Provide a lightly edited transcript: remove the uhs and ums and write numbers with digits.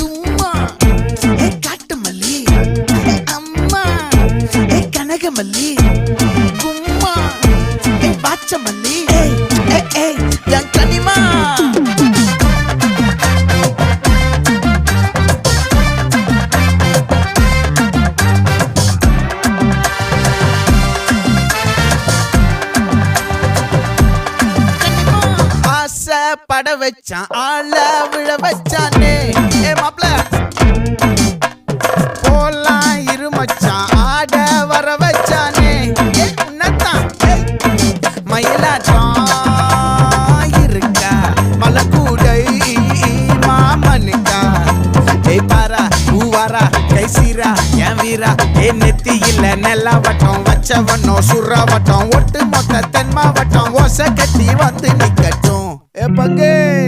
தும்மா ஏ காட்டு மல்லி அம்மா ஏ கனகமல்லி கும்மா ஏ பாச்ச மல்லி என் கனிமா பட வச்சான் ஆள விழ வச்சானே ஏ மாப்ள போலாம் இருமச்சான் ஆட வர வச்சானே ஏ உன்னத்தான் மயிலாட்டம் இருக்கா மலக்கூடை மாமனுக்கா ஏய் பாரா பூவாரா கைசீரா என் வீரா ஏ நெத்தி இல்ல நெல்லா வட்டம் வச்சவனோ சுறா வட்டம் ஒட்டு மொத்த தென் மாவட்டம் ஓசை கட்டி வந்து நிக்கட்டும். É pra quem?